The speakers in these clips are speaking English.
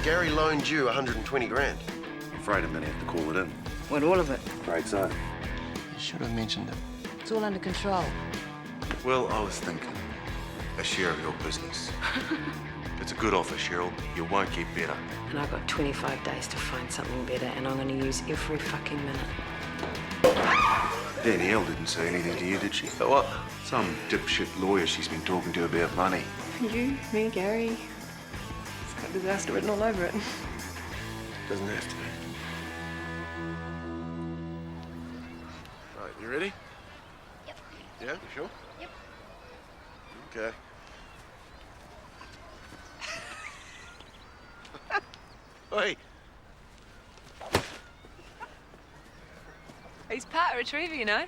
Gary loaned you 120 grand. I'm afraid I'm going to have to call it in. What, all of it? Afraid so. You should have mentioned it. It's all under control. Well, I was thinking, a share of your business. It's a good offer, Cheryl. You won't get better. And I've got 25 days to find something better, and I'm going to use every fucking minute. Danielle didn't say anything to you, did she? But what? Some dipshit lawyer she's been talking to about money. You, me, Gary. It's got disaster written all over it. Doesn't have to be. Right, you ready? Yep. Yeah, you sure? Yep. Okay. Oi. He's part retriever, you know.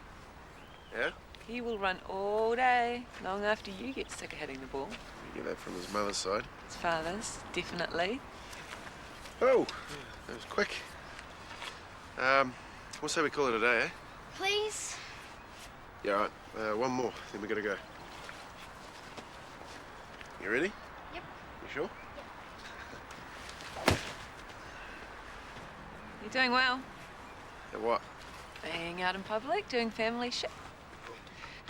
Yeah? He will run all day, long after you get sick of hitting the ball. You get that from his mother's side. His father's, definitely. Oh, that was quick. We'll say we call it a day, eh? Please? Yeah, all right. One more, then we gotta go. You ready? Yep. You sure? You're doing well. Yeah, what? Being out in public, doing family shit.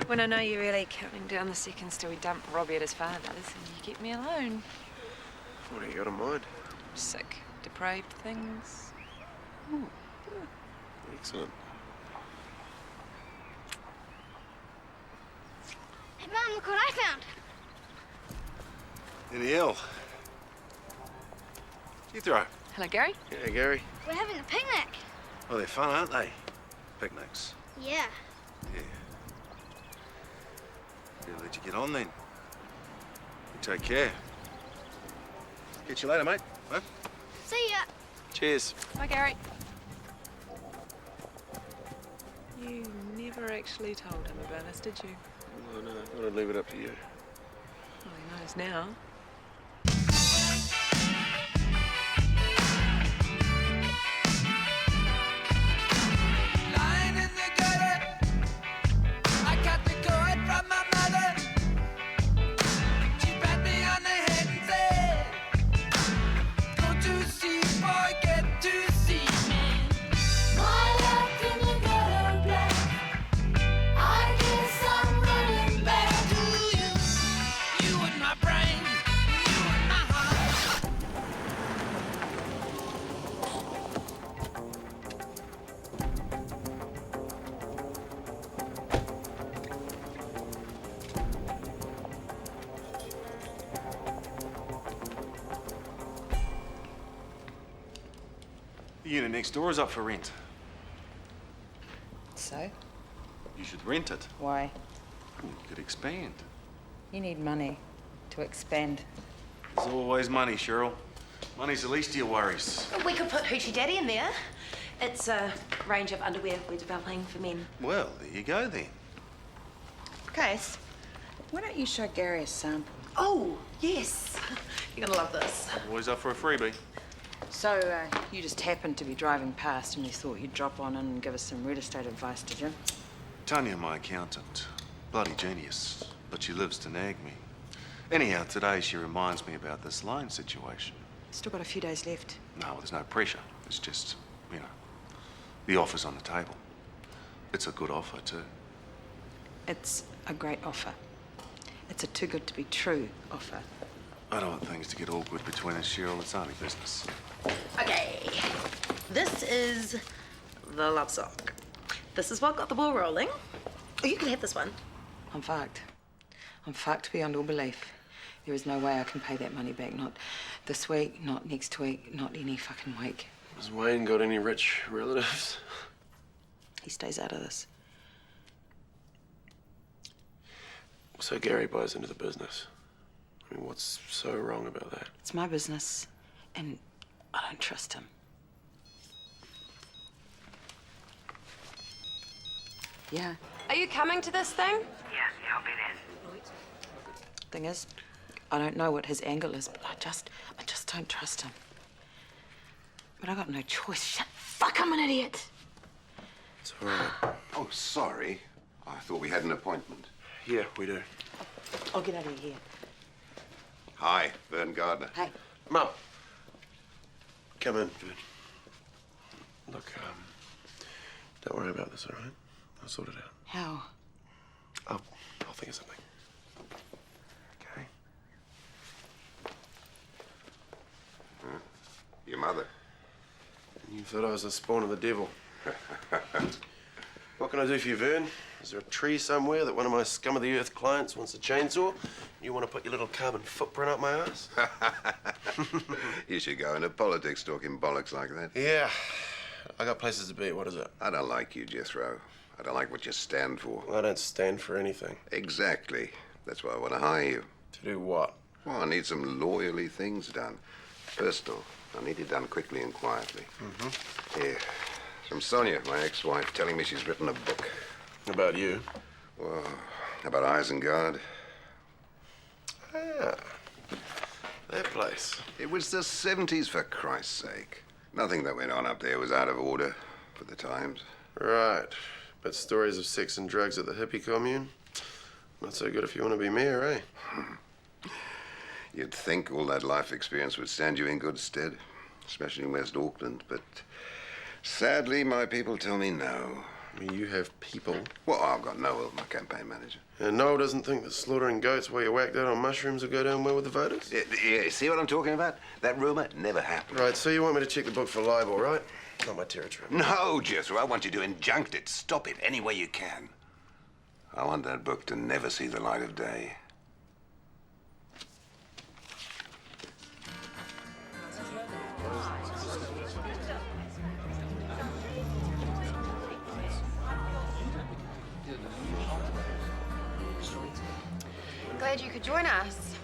When I know you're really counting down the seconds till we dump Robbie at his father's and you get me alone. What do you got in mind? Sick, depraved things. Ooh. Excellent. Hey, Mum, look what I found. Danielle. Jethro. Hello, Gary. Yeah, Gary. We're having a picnic. Oh, they're fun, aren't they? Picnics. Yeah. Yeah. Better let you get on then. You take care. Catch you later, mate. Huh? See ya. Cheers. Bye, Gary. You never actually told him about us, did you? No, I thought I'd leave it up to you. Well, he knows now. The unit next door is up for rent. So? You should rent it. Why? Ooh, you could expand. You need money to expand. There's always money, Cheryl. Money's the least of your worries. We could put Hoochie Daddy in there. It's a range of underwear we're developing for men. Well, there you go then. Case, why don't you show Gary a sample? Oh, yes. You're gonna love this. Always up for a freebie. So, you just happened to be driving past and you thought you'd drop on in and give us some real estate advice, did you? Tanya, my accountant. Bloody genius. But she lives to nag me. Anyhow, today she reminds me about this loan situation. Still got a few days left. No, there's no pressure. It's just, you know, the offer's on the table. It's a good offer, too. It's a great offer. It's a too good to be true offer. I don't want things to get awkward between us, Cheryl. It's only business. Okay. This is the love sock. This is what got the ball rolling. Oh, you can have this one. I'm fucked. I'm fucked beyond all belief. There is no way I can pay that money back. Not this week, not next week, not any fucking week. Has Wayne got any rich relatives? He stays out of this. So Gary buys into the business. I mean, what's so wrong about that? It's my business, and I don't trust him. Yeah. Are you coming to this thing? Yeah, I'll be there. Thing is, I don't know what his angle is, but I just don't trust him. But I got no choice. Shit, fuck, I'm an idiot. It's all right. Oh, sorry. I thought we had an appointment. Yeah, we do. I'll get out of here. Hi, Vern Gardner. Hey. Mum, come in, Vern. Look, don't worry about this, all right? I'll sort it out. How? I'll think of something. Okay? Your mother. You thought I was the spawn of the devil. What can I do for you, Vern? Is there a tree somewhere that one of my scum of the earth clients wants a chainsaw? You want to put your little carbon footprint up my ass? You should go into politics talking bollocks like that. Yeah. I got places to be. What is it? I don't like you, Jethro. I don't like what you stand for. I don't stand for anything. Exactly. That's why I want to hire you. To do what? Well, I need some lawyerly things done. Personal. I need it done quickly and quietly. Mm-hmm. Here. From Sonya, my ex-wife, telling me she's written a book. About you? Well, about Isengard. Ah. That place. It was the 70s, for Christ's sake. Nothing that went on up there was out of order for the times. Right. But stories of sex and drugs at the hippie commune? Not so good if you want to be mayor, eh? You'd think all that life experience would stand you in good stead, especially in West Auckland, but sadly, my people tell me no. I mean, you have people. Well, I've got Noel, my campaign manager. And Noel doesn't think that slaughtering goats while you're whacked out on mushrooms will go down well with the voters? Yeah, see what I'm talking about? That rumor never happened. Right, so you want me to check the book for libel, right? Not my territory. No, Jethro, I want you to injunct it. Stop it any way you can. I want that book to never see the light of day. Glad you could join us.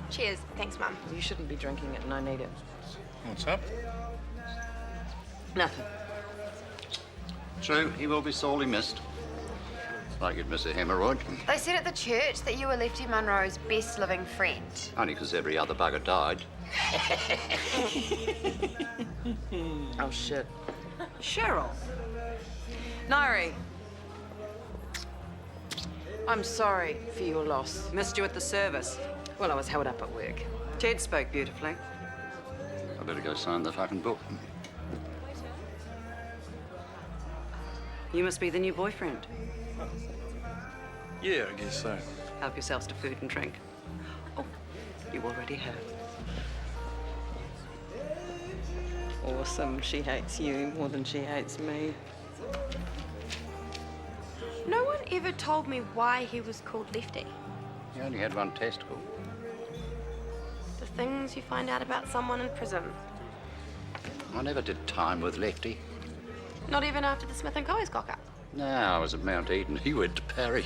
Cheers. Thanks, Mum. You shouldn't be drinking it, and I need it. What's up? Nothing. True, he will be sorely missed. Like you'd miss a hemorrhoid. They said at the church that you were Lefty Munroe's best living friend. Only because every other bugger died. Oh, shit. Cheryl. Ngaire. I'm sorry for your loss. Missed you at the service. Well, I was held up at work. Ted spoke beautifully. I better go sign the fucking book. You must be the new boyfriend. Yeah, I guess so. Help yourselves to food and drink. Oh, you already have. Awesome. She hates you more than she hates me. No one ever told me why he was called Lefty. He only had one testicle. The things you find out about someone in prison. I never did time with Lefty. Not even after the Smith and Co's cock up. No, I was at Mount Eden. He went to Parry.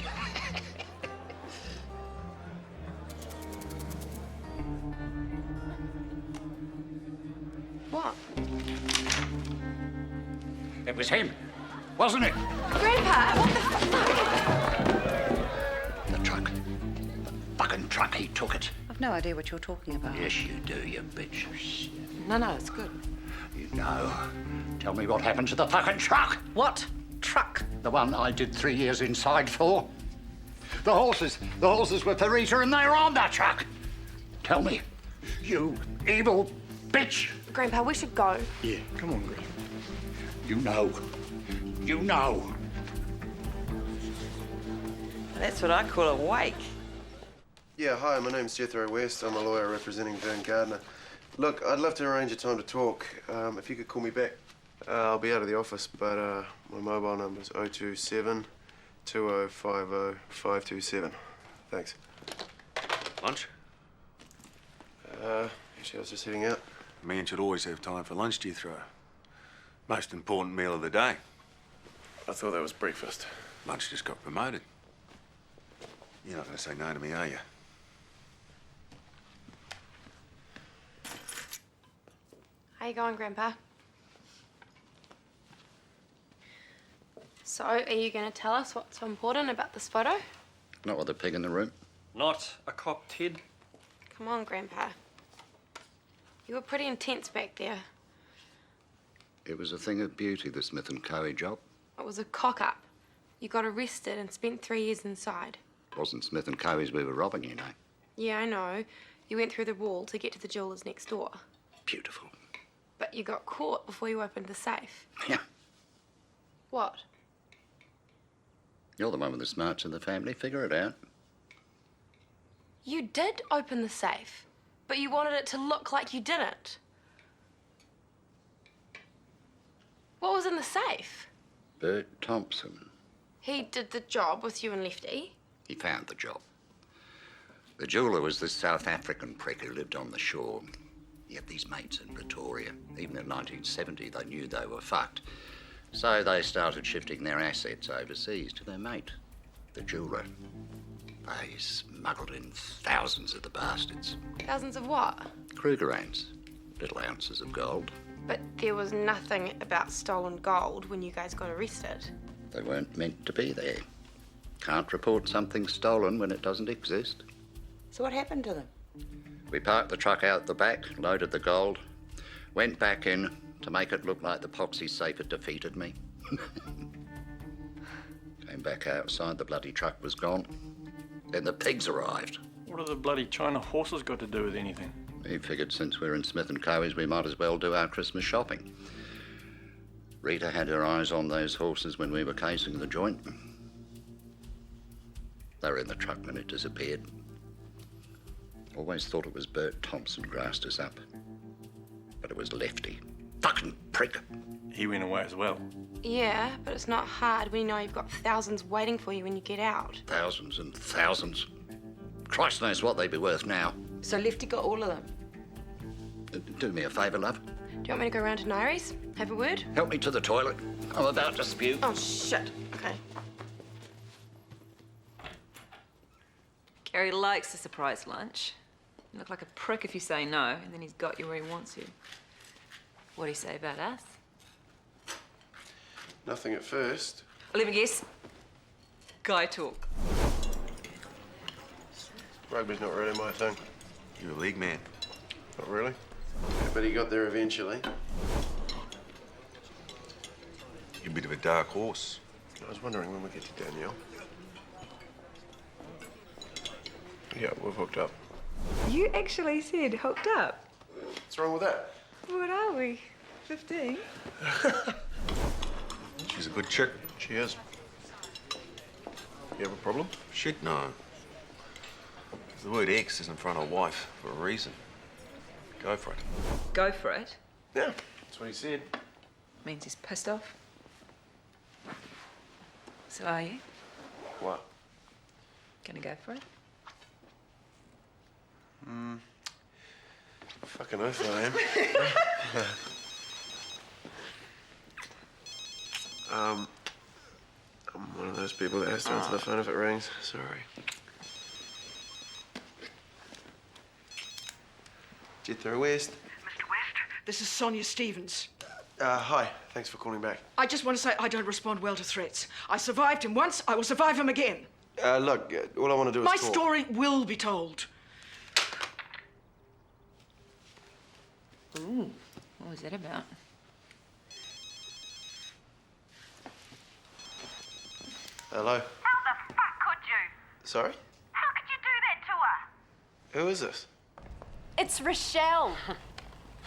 What? It was him, wasn't it? Grandpa, what the fuck? The truck. The fucking truck, he took it. I've no idea what you're talking about. Yes, you do, you bitch. No, it's good. You know. Tell me what happened to the fucking truck. What? Truck? The one I did 3 years inside for. The horses were for Rita and they were on that truck. Tell me, you evil bitch. Grandpa, we should go. Yeah, come on, Grandpa. You know. You know. That's what I call a wake. Yeah, hi, my name's Jethro West. I'm a lawyer representing Vern Gardner. Look, I'd love to arrange a time to talk. If you could call me back. I'll be out of the office, but my mobile number's 027 2050 527. Thanks. Lunch? Actually, I was just heading out. Men should always have time for lunch, Jethro. Most important meal of the day. I thought that was breakfast. Lunch just got promoted. You're not going to say no to me, are you? How you going, Grandpa? So, are you going to tell us what's so important about this photo? Not with a pig in the room. Not a cop, Ted. Come on, Grandpa. You were pretty intense back there. It was a thing of beauty, the Smith and Co. job. It was a cock-up. You got arrested and spent 3 years inside. It wasn't Smith and Co.'s we were robbing, you know. Yeah, I know. You went through the wall to get to the jewelers next door. Beautiful. But you got caught before you opened the safe. Yeah. What? You're the one with the smarts in the family. Figure it out. You did open the safe, but you wanted it to look like you didn't. What was in the safe? Bert Thompson. He did the job with you and Lefty. He found the job. The jeweller was this South African prick who lived on the shore. He had these mates in Pretoria. Even in 1970, they knew they were fucked. So they started shifting their assets overseas to their mate, the jeweller. They smuggled in thousands of the bastards. Thousands of what? Krugerrands, little ounces of gold. But there was nothing about stolen gold when you guys got arrested. They weren't meant to be there. Can't report something stolen when it doesn't exist. So what happened to them? We parked the truck out the back, loaded the gold, went back in to make it look like the poxy safe had defeated me. Came back outside, the bloody truck was gone. Then the pigs arrived. What have the bloody China horses got to do with anything? We figured since we're in Smith & Coe's, we might as well do our Christmas shopping. Rita had her eyes on those horses when we were casing the joint. They were in the truck when it disappeared. Always thought it was Bert Thompson grassed us up. But it was Lefty. Fucking prick. He went away as well. Yeah, but it's not hard when you know you've got thousands waiting for you when you get out. Thousands and thousands. Christ knows what they'd be worth now. So Lefty got all of them? Do me a favour, love. Do you want me to go round to Ngaire's? Have a word? Help me to the toilet. I'm about to spew. Oh, shit. Okay. Gary likes a surprise lunch. You look like a prick if you say no, and then he's got you where he wants you. What do you say about us? Nothing at first. I'll even guess. Guy talk. Rugby's not really my thing. You're a league man. Not really. But he got there eventually. You're a bit of a dark horse. I was wondering when we get to Danielle. Yeah, we've hooked up. You actually said hooked up. What's wrong with that? What are we? 15? She's a good chick. She is. You have a problem? Shit, no. The word ex is in front of wife for a reason. Go for it. Go for it. Yeah, that's what he said. Means he's pissed off. So are you? What? Gonna go for it? Fucking oath I am. I'm one of those people that has to answer the phone if it rings. Sorry. Jethro West. Mr. West, this is Sonya Stevens. Hi. Thanks for calling back. I just want to say I don't respond well to threats. I survived him once, I will survive him again. Look, all I want to do is My talk. story will be told. Ooh, what was that about? Hello. How the fuck could you? Sorry? How could you do that to her? Who is this? It's Rochelle.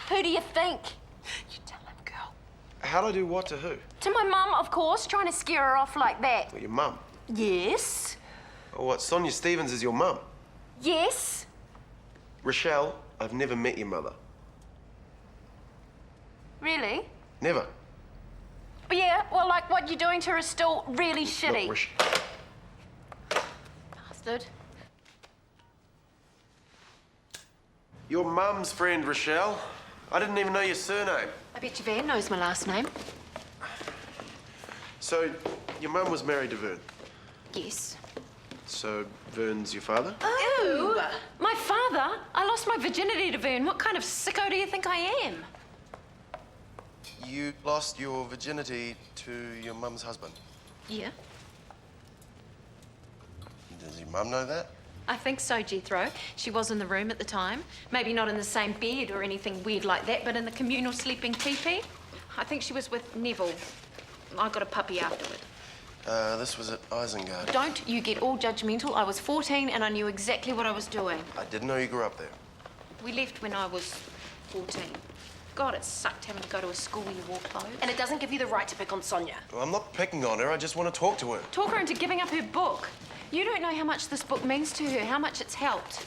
Who do you think? You tell him, girl. How'd I do what to who? To my mum, of course, trying to scare her off like that. Well, your mum. Yes. Oh, what? Sonya Stevens is your mum? Yes. Rochelle, I've never met your mother. Really? Never. But yeah, well, like, what you're doing to her is still really shitty. Look, Bastard. your mum's friend, Rochelle. I didn't even know your surname. I bet you Vern knows my last name. So, your mum was married to Vern. Yes. So, Vern's your father? Ew! My father? I lost my virginity to Vern. What kind of sicko do you think I am? You lost your virginity to your mum's husband. Yeah. Does your mum know that? I think so, Jethro. She was in the room at the time. Maybe not in the same bed or anything weird like that, but in the communal sleeping teepee. I think she was with Neville. I got a puppy afterward. This was at Isengard. Don't you get all judgmental. I was 14 and I knew exactly what I was doing. I didn't know you grew up there. We left when I was 14. God, it sucked having to go to a school where you wore clothes. And it doesn't give you the right to pick on Sonya. Well, I'm not picking on her. I just want to talk to her. Talk her into giving up her book. You don't know how much this book means to her, how much it's helped.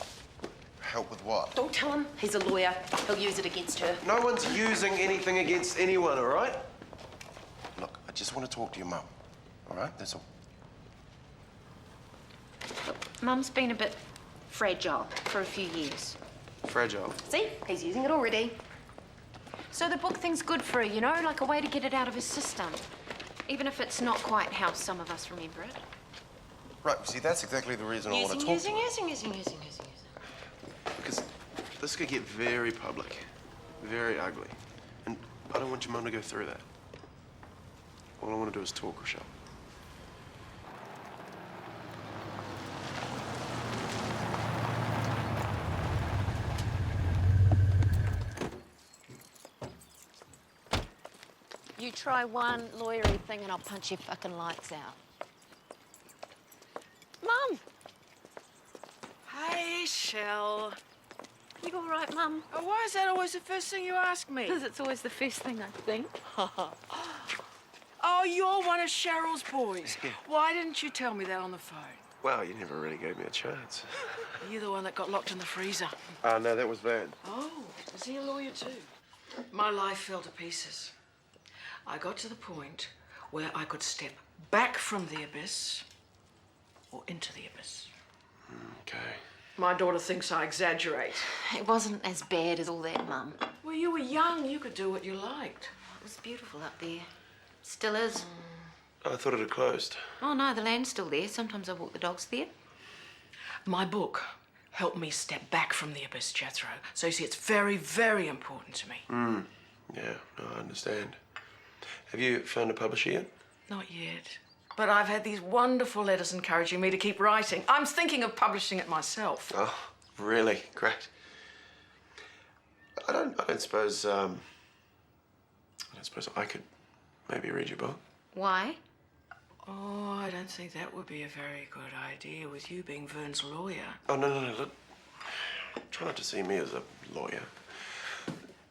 Help with what? Don't tell him. He's a lawyer. He'll use it against her. No one's using anything against anyone, all right? Look, I just want to talk to your mum, all right? That's all. Look, Mum's been a bit fragile for a few years. Fragile. See? He's using it already. So the book thing's good for her, you know, like a way to get it out of her system. Even if it's not quite how some of us remember it. Right, see, that's exactly the reason I want to talk to her. Using. Because this could get very public, very ugly. And I don't want your mum to go through that. All I want to do is talk, Rochelle. You try one lawyery thing and I'll punch your fucking lights out. Mum! Hey, Shell. You all right, Mum? Oh, why is that always the first thing you ask me? Because it's always the first thing I think. Oh, you're one of Cheryl's boys. Why didn't you tell me that on the phone? Well, you never really gave me a chance. You're the one that got locked in the freezer. No, that was Vern. Oh, is he a lawyer too? My life fell to pieces. I got to the point where I could step back from the abyss or into the abyss. Okay. My daughter thinks I exaggerate. It wasn't as bad as all that, Mum. Well, you were young. You could do what you liked. It was beautiful up there. Still is. I thought it had closed. Oh, no, the land's still there. Sometimes I walk the dogs there. My book helped me step back from the abyss, Jethro. So you see, it's very, very important to me. Yeah, no, I understand. Have you found a publisher yet? Not yet. But I've had these wonderful letters encouraging me to keep writing. I'm thinking of publishing it myself. Oh, really? Great. I don't suppose I could maybe read your book. Why? Oh, I don't think that would be a very good idea with you being Vern's lawyer. Oh, no, look. Try not to see me as a lawyer.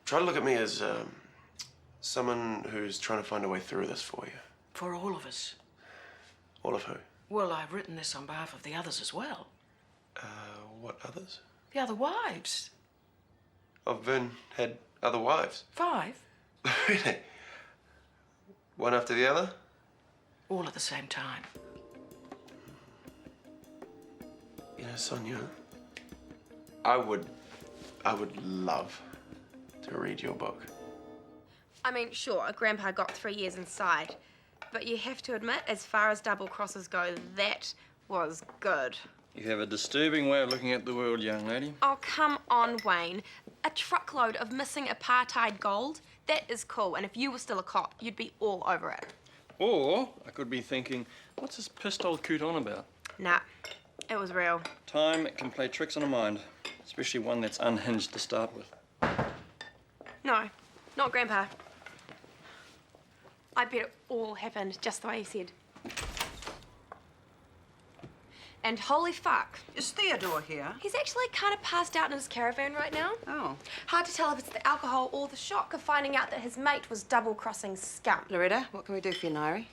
Try to look at me as someone who's trying to find a way through this for you. For all of us. All of who? Well, I've written this on behalf of the others as well. What others? The other wives. Oh, Vern had other wives. 5. Really? One after the other? All at the same time. You know, Sonya, I would love to read your book. I mean, sure, Grandpa got 3 years inside. But you have to admit, as far as double crosses go, that was good. You have a disturbing way of looking at the world, young lady. Oh, come on, Wayne. A truckload of missing apartheid gold, that is cool. And if you were still a cop, you'd be all over it. Or I could be thinking, what's this pissed old coot on about? Nah, it was real. Time can play tricks on a mind, especially one that's unhinged to start with. No, not Grandpa. I bet it all happened just the way he said. And holy fuck. Is Theodore here? He's actually kind of passed out in his caravan right now. Oh. Hard to tell if it's the alcohol or the shock of finding out that his mate was double-crossing scum. Loretta, what can we do for you, Ngaire?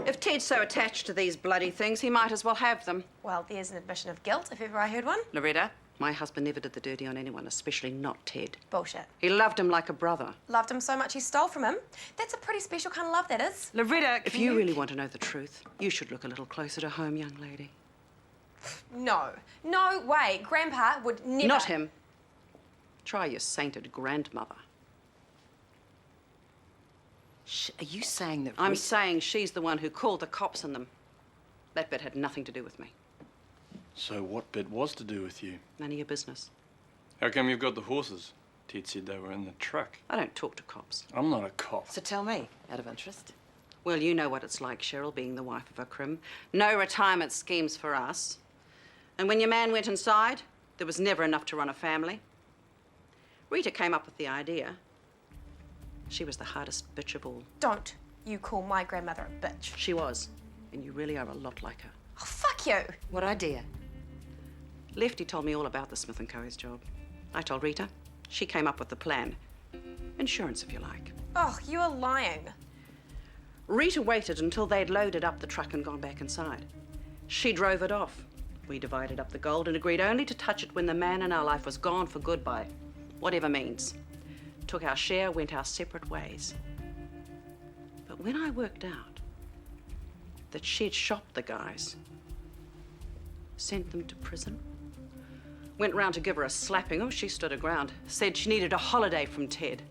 If Ted's so attached to these bloody things, he might as well have them. Well, there's an admission of guilt, if ever I heard one. Loretta, my husband never did the dirty on anyone, especially not Ted. Bullshit. He loved him like a brother. Loved him so much he stole from him. That's a pretty special kind of love, that is. Loretta, if you really want to know the truth, you should look a little closer to home, young lady. No. No way. Grandpa would never... Not him. Try your sainted grandmother. Are you saying that... I'm saying she's the one who called the cops on them. That bit had nothing to do with me. So what bit was to do with you? None of your business. How come you've got the horses? Ted said they were in the truck. I don't talk to cops. I'm not a cop. So tell me, out of interest. Well, you know what it's like, Cheryl, being the wife of a crim. No retirement schemes for us. And when your man went inside, there was never enough to run a family. Rita came up with the idea. She was the hardest bitch of all. Don't you call my grandmother a bitch. She was. And you really are a lot like her. Oh, fuck you. What idea? Lefty told me all about the Smith & Co.'s job. I told Rita. She came up with the plan. Insurance, if you like. Oh, you are lying. Rita waited until they'd loaded up the truck and gone back inside. She drove it off. We divided up the gold and agreed only to touch it when the man in our life was gone for good by whatever means. Took our share, went our separate ways. But when I worked out that she'd shopped the guys, sent them to prison, went round to give her a slapping, oh, she stood her ground, said she needed a holiday from Ted.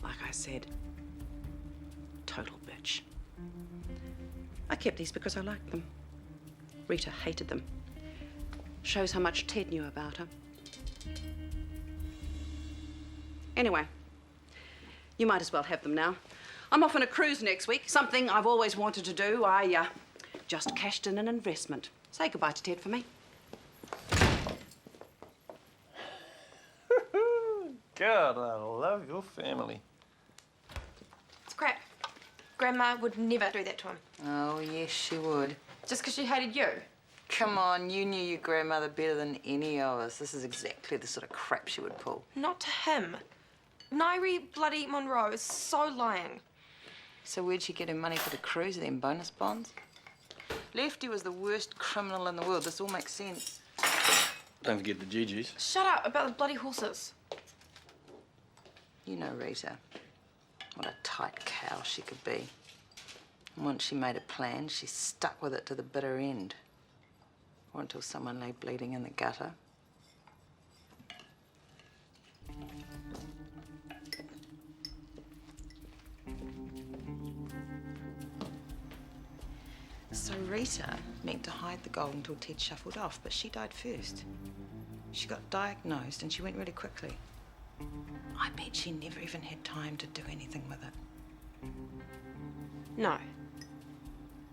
Like I said, total bitch. I kept these because I liked them. Rita hated them. Shows how much Ted knew about her. Anyway, you might as well have them now. I'm off on a cruise next week, something I've always wanted to do. I just cashed in an investment. Say goodbye to Ted for me. God, I love your family. It's crap. Grandma would never do that to him. Oh, yes, she would. Just because she hated you. Come on, you knew your grandmother better than any of us. This is exactly the sort of crap she would pull. Not to him. Ngaire bloody Munroe is so lying. So where'd she get her money for the cruise, then bonus bonds? Lefty was the worst criminal in the world. This all makes sense. Don't forget the Gigi's. Shut up about the bloody horses. You know Rita. What a tight cow she could be. And once she made a plan, she stuck with it to the bitter end. Or until someone lay bleeding in the gutter. So Rita meant to hide the gold until Ted shuffled off, but she died first. She got diagnosed and she went really quickly. I bet she never even had time to do anything with it. No.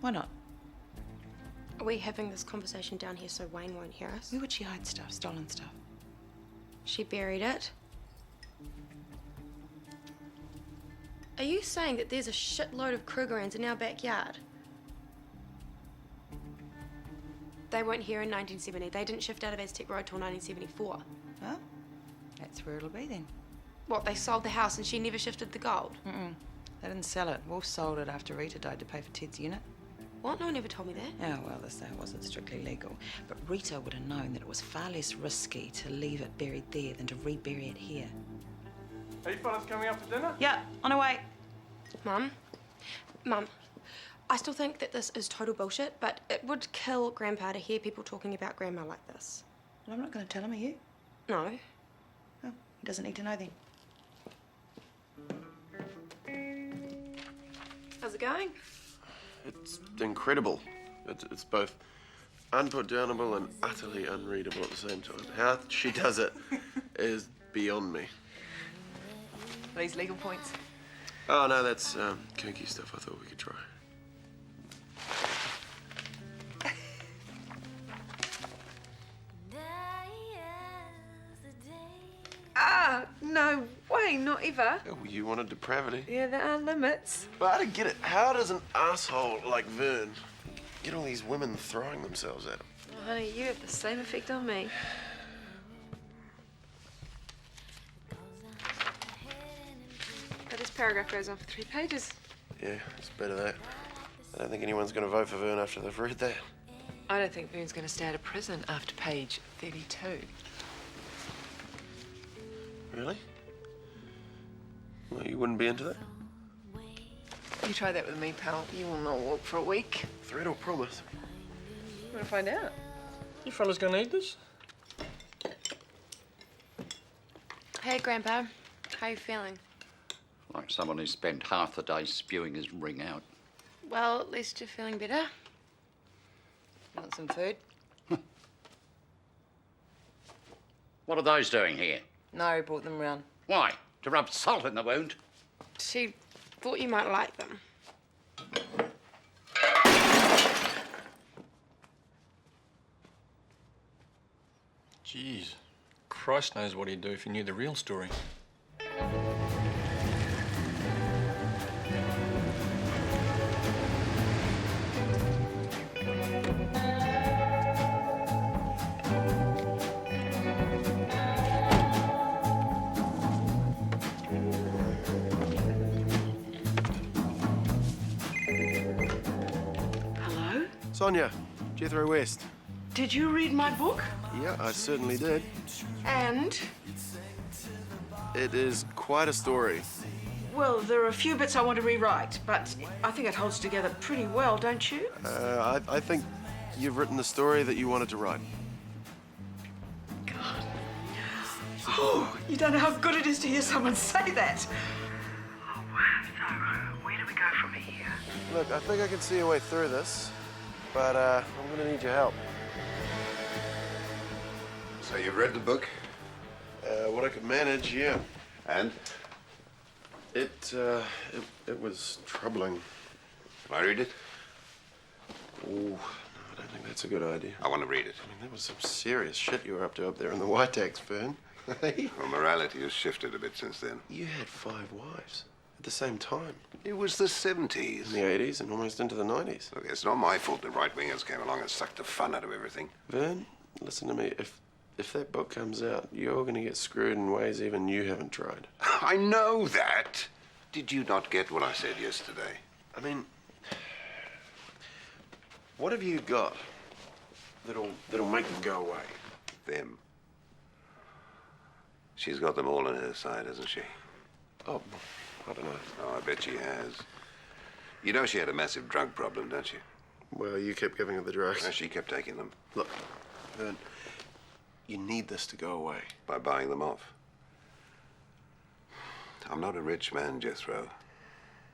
Why not? Are we having this conversation down here so Wayne won't hear us? Where would she hide stuff, stolen stuff? She buried it. Are you saying that there's a shitload of Krugerrands in our backyard? They weren't here in 1970. They didn't shift out of Aztec Road till 1974. Well, that's where it'll be then. What, they sold the house and she never shifted the gold? Mm-mm. They didn't sell it. Wolf sold it after Rita died to pay for Ted's unit. What? No one ever told me that. Oh, well, this wasn't strictly legal. But Rita would have known that it was far less risky to leave it buried there than to rebury it here. Are you fellas coming out for dinner? Yeah, on our way. Mum, I still think that this is total bullshit, but it would kill Grandpa to hear people talking about Grandma like this. Well, I'm not going to tell him, are you? No. Oh, he doesn't need to know then. How's it going? It's incredible. It's both unputdownable and utterly unreadable at the same time. How she does it is beyond me. These legal points. Oh, no, that's kinky stuff I thought we could try. Ah, no way, not ever. Oh, you wanted depravity. Yeah, there are limits. But I don't get it. How does an asshole like Vern get all these women throwing themselves at him? Oh, honey, you have the same effect on me. But this paragraph goes on for 3 pages. Yeah, it's better that. I don't think anyone's going to vote for Vern after they've read that. I don't think Vern's going to stay out of prison after page 32. Really? Well, you wouldn't be into that? You try that with me, pal. You will not walk for a week. Threat or promise? You want to find out? You fellas gonna eat this? Hey, Grandpa. How you feeling? Like someone who spent half the day spewing his ring out. Well, at least you're feeling better. Want some food? What are those doing here? No, brought them round. Why? To rub salt in the wound? She thought you might like them. Jeez. Christ knows what he'd do if he knew the real story. Sonya, Jethro West. Did you read my book? Yeah, I certainly did. And? It is quite a story. Well, there are a few bits I want to rewrite, but I think it holds together pretty well, don't you? I think you've written the story that you wanted to write. God. Oh, you don't know how good it is to hear someone say that. Oh, so where do we go from here? Look, I think I can see a way through this, but I'm gonna need your help. So you've read the book? What I could manage, yeah. And? It was troubling. Can I read it? Oh, no, I don't think that's a good idea. I want to read it. I mean, that was some serious shit you were up to up there in the White Tax, Vern. Well, morality has shifted a bit since then. You had 5 wives at the same time. It was the 70s. In the 80s and almost into the 90s. Look, it's not my fault the right-wingers came along and sucked the fun out of everything. Vern, listen to me. If that book comes out, you're gonna get screwed in ways even you haven't tried. I know that. Did you not get what I said yesterday? I mean, what have you got that'll make them go away? Them. She's got them all on her side, hasn't she? Oh, I don't know. Oh, I bet she has. You know she had a massive drug problem, don't you? Well, you kept giving her the drugs. No, she kept taking them. Look, Vern, you need this to go away. By buying them off. I'm not a rich man, Jethro.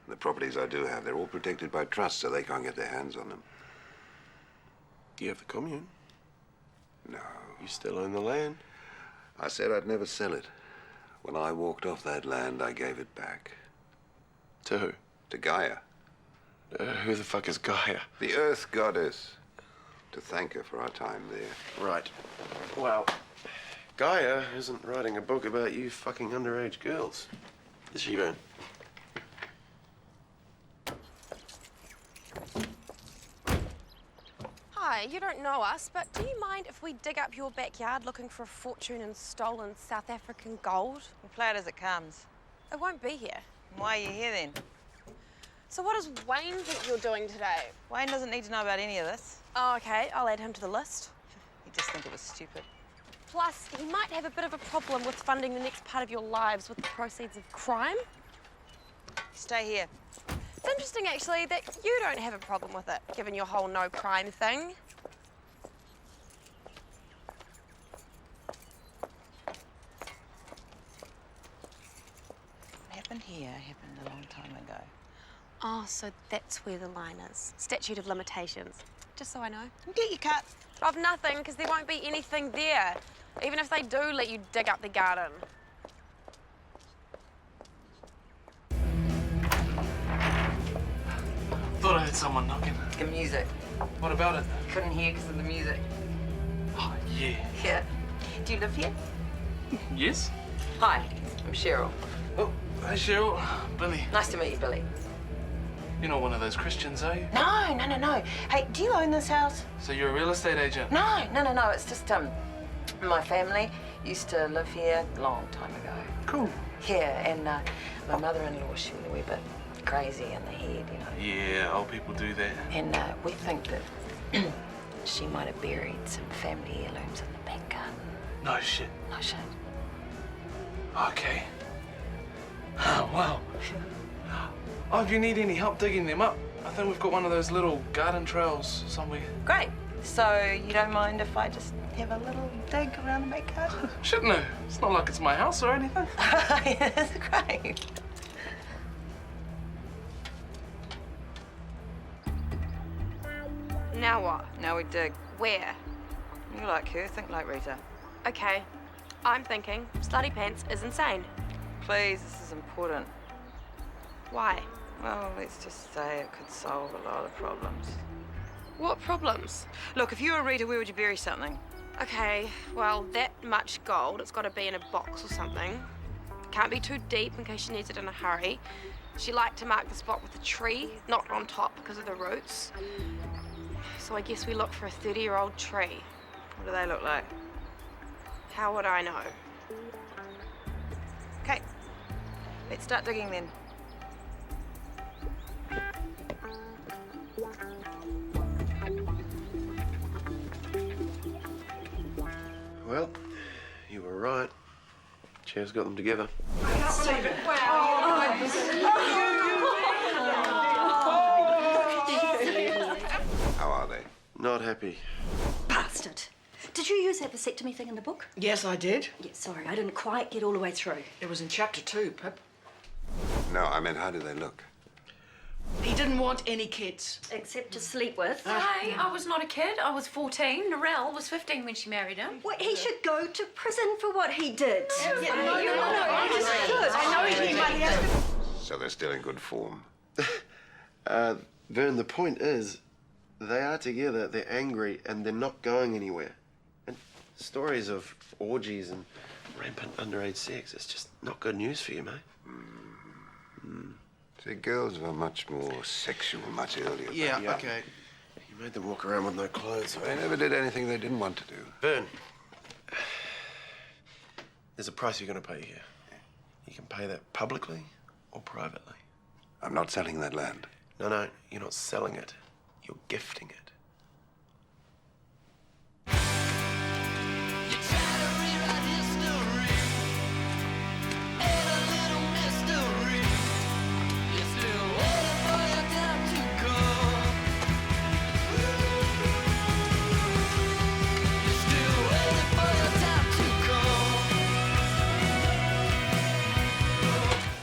The properties I do have, they're all protected by trust, so they can't get their hands on them. You have the commune. No. You still own the land. I said I'd never sell it. When I walked off that land, I gave it back. To who? To Ngaire. Who the fuck is Ngaire? The Earth Goddess. To thank her for our time there. Right. Well, Ngaire isn't writing a book about you fucking underage girls. Is she, Vern? Hi, you don't know us, but do you mind if we dig up your backyard looking for a fortune in stolen South African gold? We'll play it as it comes. It won't be here. Why are you here then? So what does Wayne think you're doing today? Wayne doesn't need to know about any of this. Oh, okay, I'll add him to the list. He just think it was stupid. Plus, he might have a bit of a problem with funding the next part of your lives with the proceeds of crime. Stay here. It's interesting, actually, that you don't have a problem with it, given your whole no crime thing. What happened here happened a long time ago. Oh, so that's where the line is. Statute of limitations. Just so I know. Get your cut. Of nothing, because there won't be anything there. Even if they do let you dig up the garden. Thought I heard someone knocking. The music. What about it? Couldn't hear because of the music. Oh, yeah. Yeah. Do you live here? Yes? Hi, I'm Cheryl. Oh, hey, Cheryl. Billy. Nice to meet you, Billy. You're not one of those Christians, are you? No, no, no, no. Hey, do you own this house? So you're a real estate agent? No, no, no, no. It's just, my family used to live here a long time ago. Cool. Yeah, and my mother-in-law, she was a wee bit crazy in the head, you know. Yeah, old people do that. And we think that she might have buried some family heirlooms in the back garden. No shit. No shit. Okay. Oh, wow. Oh, if you need any help digging them up, I think we've got one of those little garden trails somewhere. Great. So you don't mind if I just have a little dig around the back garden? Shit, no. It's not like it's my house or anything. Yeah, that's great. Now what? Now we dig. Where? You like her, think like Rita. Okay. I'm thinking slutty pants is insane. Please, this is important. Why? Well, let's just say it could solve a lot of problems. What problems? Look, if you were Rita, where would you bury something? Okay, well, that much gold, it's got to be in a box or something. Can't be too deep in case she needs it in a hurry. She liked to mark the spot with a tree, not on top because of the roots. So I guess we look for a 30-year-old tree. What do they look like? How would I know? Okay, let's start digging then. Well, you were right. Cher's got them together. How are they? Not happy. Bastard. Did you use that vasectomy thing in the book? Yes, I did. Yeah, sorry, I didn't quite get all the way through. It was in chapter 2, Pip. No, I meant how do they look? He didn't want any kids. Except to sleep with. Hey, I was not a kid. I was 14. Narelle was 15 when she married him. Well, he should go to prison for what he did. So they're still in good form. Vern, the point is, they are together, they're angry, and they're not going anywhere. And stories of orgies and rampant underage sex, it's just not good news for you, mate. See, girls were much more sexual much earlier. Yeah, okay. You made them walk around with no clothes. They never did anything they didn't want to do. Vern, there's a price you're going to pay here. You can pay that publicly or privately. I'm not selling that land. No, you're not selling it. You're gifting it.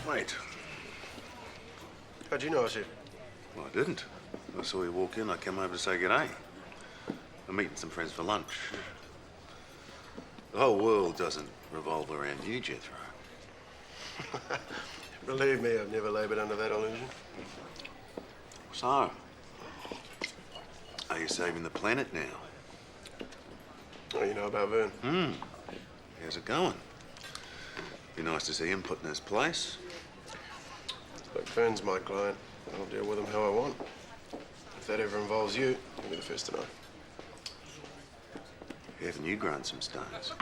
Wait. How'd you know I was here? Well, I didn't. I saw you walk in. I came over to say good day. I'm meeting some friends for lunch. The whole world doesn't revolve around you, Jethro. Believe me, I've never laboured under that illusion. So, are you saving the planet now? Oh, you know about Vern? How's it going? Be nice to see him put in his place. Look, Vern's my client. I'll deal with him how I want. If that ever involves you, you'll be the first to know. Haven't you grown some stones?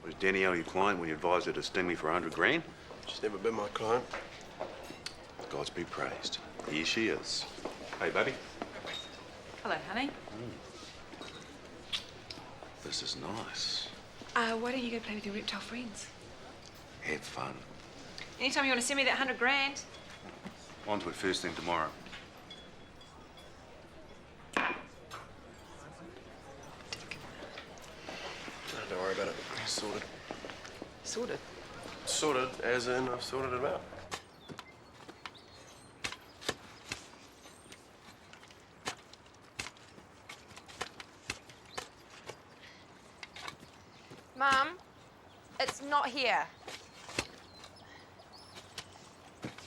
Was Danielle your client when you advised her to sting me for 100 grand? She's never been my client. Gods be praised. Here she is. Hey, baby. Hello, honey. This is nice. Why don't you go play with your reptile friends? Have fun. Anytime you want to send me that 100 grand. On to it first thing tomorrow. Don't worry about it. It's sorted. Sorted. Sorted, as in I've sorted it out. Mum, it's not here.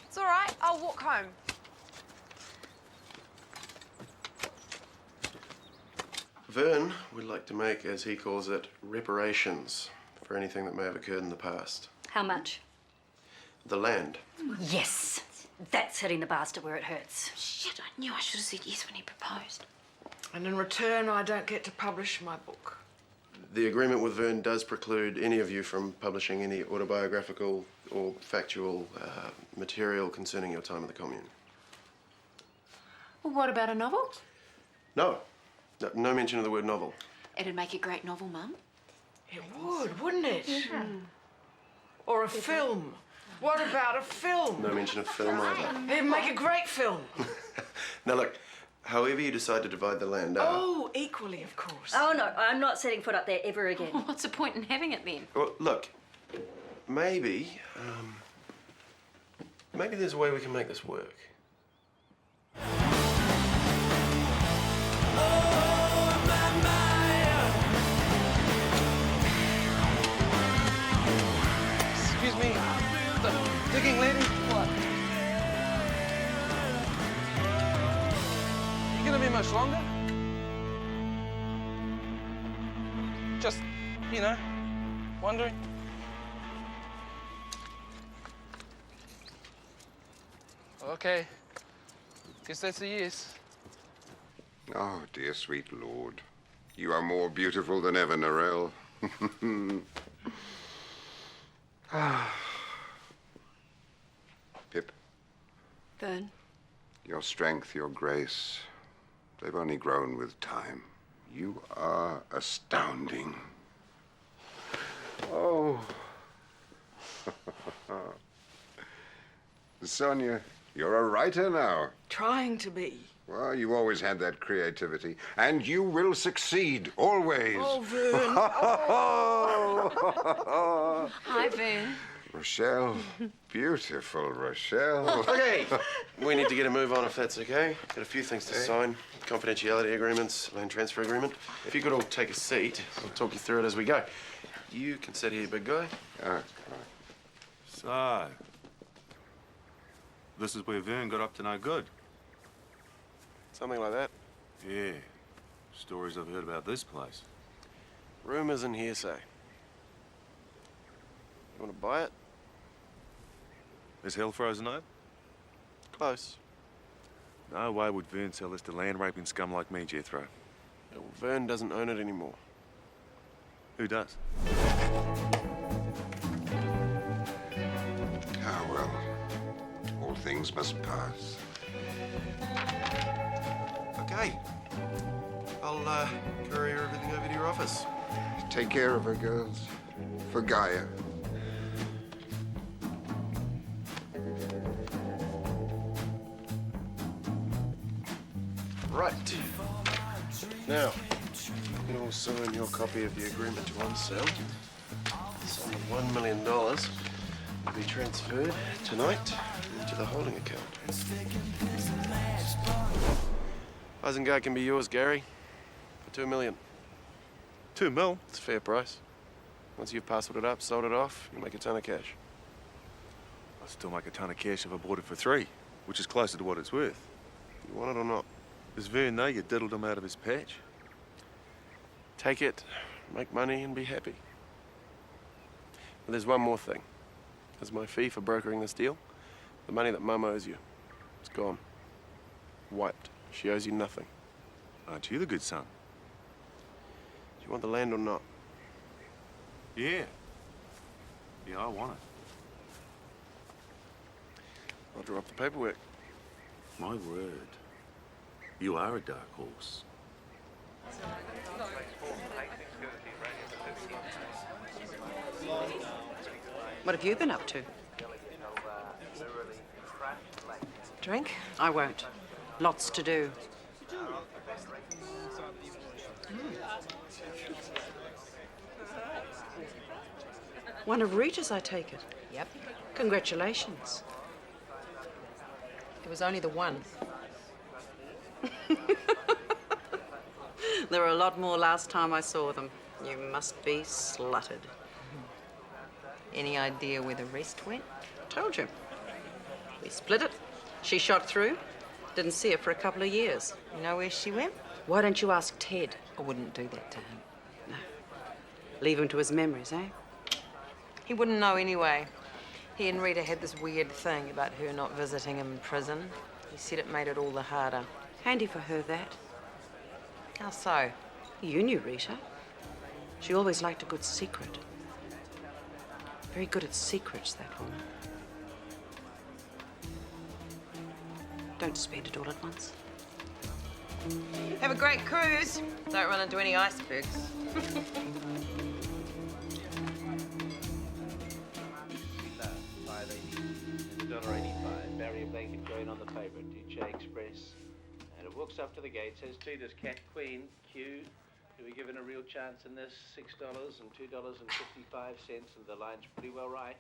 It's all right. I'll walk home. Vern would like to make, as he calls it, reparations for anything that may have occurred in the past. How much? The land. Yes. That's hitting the bastard where it hurts. Shit, I knew I should have said yes when he proposed. And in return, I don't get to publish my book. The agreement with Vern does preclude any of you from publishing any autobiographical or factual material concerning your time at the commune. Well, what about a novel? No. No mention of the word novel. It'd make a great novel, Mum. It would, wouldn't it? Yeah. Or a film. What about a film? No mention of film either. It'd make a great film. Now look, however you decide to divide the land up... Oh, equally, of course. Oh, no, I'm not setting foot up there ever again. What's the point in having it then? Well, look, maybe there's a way we can make this work. Excuse me, the digging lady? What? You gonna be much longer? Just, you know, wondering. Okay. Guess that's a yes. Oh, dear sweet lord. You are more beautiful than ever, Narelle. Pip, Vern. your strength, your grace, they've only grown with time. You are astounding. Oh. Sonya, you're a writer now. Trying to be. Well, you always had that creativity, and you will succeed, always. Oh, Vern. Oh. Hi, Vern. Rochelle, beautiful Rochelle. Okay, we need to get a move on if that's okay. Got a few things to sign. Confidentiality agreements, land transfer agreement. If you could all take a seat, I'll talk you through it as we go. You can sit here, big guy. So, this is where Vern got up to no good. Something like that. Yeah. Stories I've heard about this place. Rumors and hearsay. You want to buy it? Is hell frozen over? Close. No way would Vern sell this to land-raping scum like me, Jethro. Yeah, well, Vern doesn't own it anymore. Who does? Ah, well, all things must pass. Okay. I'll courier everything over to your office. Take care of her, girls. For Ngaire. Right. Now, you can all sign your copy of the agreement to unsell. Sum of $1 million will be transferred tonight into the holding account. Isengard can be yours, Gary, for $2 million. $2 million? It's a fair price. Once you've parceled it up, sold it off, you make a ton of cash. I'll still make a ton of cash if I bought it for $3 million, which is closer to what it's worth. You want it or not? Does Vern know you diddled him out of his patch? Take it, make money, and be happy. But there's one more thing. There's my fee for brokering this deal. The money that Mum owes you. It's gone. Wiped. She owes you nothing. Aren't you the good son? Do you want the land or not? Yeah. Yeah, I want it. I'll draw up the paperwork. My word. You are a dark horse. What have you been up to? Drink? I won't. Lots to do. One of Rita's, I take it. Yep. Congratulations. It was only the one. There were a lot more last time I saw them. You must be slutted. Any idea where the rest went? Told you. We split it. She shot through. Didn't see her for a couple of years. You know where she went? Why don't you ask Ted? I wouldn't do that to him. No. Leave him to his memories, eh? He wouldn't know anyway. He and Rita had this weird thing about her not visiting him in prison. He said it made it all the harder. Handy for her, that. How so? You knew Rita. She always liked a good secret. Very good at secrets, that woman. Don't spend it all at once. Have a great cruise. Don't run into any icebergs. $1.85. Barry a blanket going on the paper. DJ Express. And it walks up to the gate. Says Tita's Cat Queen. Q. Do we give it a real chance in this? $6 and $2.55, and the line's pretty well right.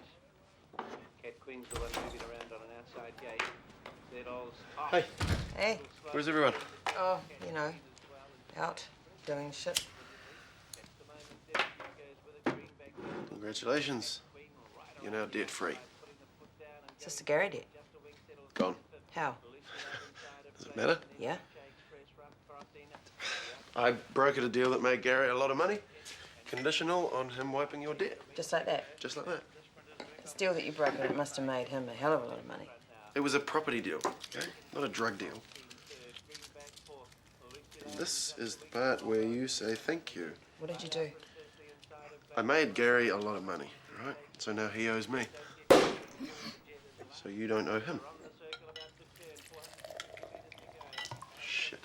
Cat Queen's the one moving around on an outside gate. Off. Hey. Hey. Where's everyone? Oh, you know, out doing shit. Congratulations. You're now debt-free. It's just a Gary debt. Gone. How? Does it matter? Yeah. I brokered a deal that made Gary a lot of money, conditional on him wiping your debt. Just like that? Just like that. This deal that you brokered, it must have made him a hell of a lot of money. It was a property deal, okay? Not a drug deal. This is the part where you say thank you. What did you do? I made Gary a lot of money, right? So now he owes me. So you don't owe him. Shit.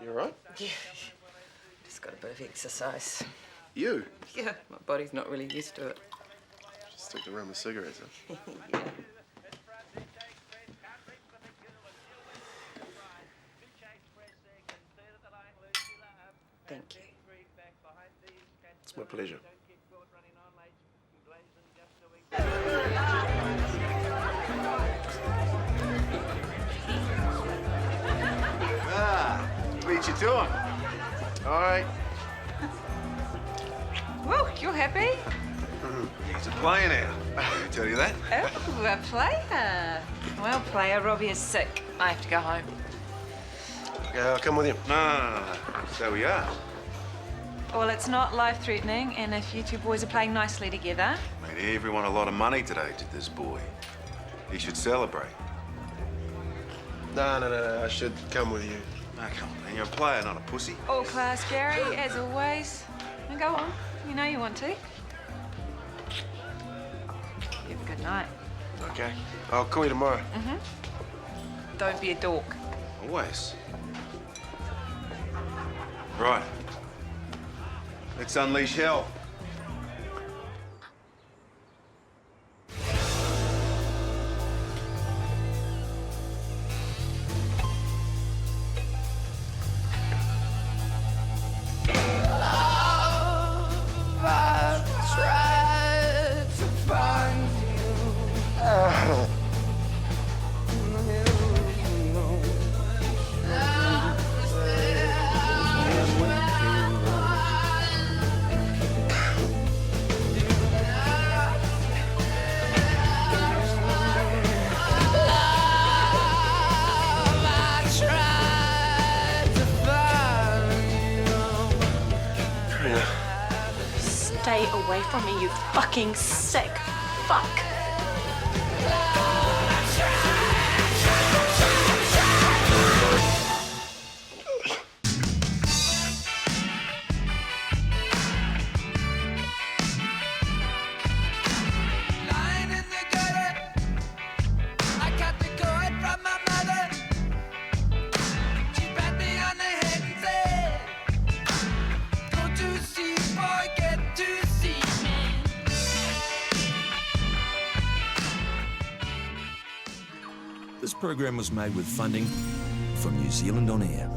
You all right? Yeah. Just got a bit of exercise. You? Yeah, my body's not really used to it. Just stick around with cigarettes, huh? Yeah. Thank you. It's my pleasure. Beat you to him. All right. Whoa, you're happy? He's a player now. I tell you that. Oh, a player. Well, player, Robbie is sick. I have to go home. Yeah, I'll come with you. No. So we are. Well, it's not life-threatening, and if you two boys are playing nicely together... Made everyone a lot of money today, did this boy. He should celebrate. No, I should come with you. No, come on, man. You're a player, not a pussy. All class, Gary, as always. Now go on. You know you want to. You have a good night. Okay. I'll call you tomorrow. Don't be a dork. Always. Right. Let's unleash hell. Stay away from me, you fucking sick fuck. This program was made with funding from New Zealand On Air.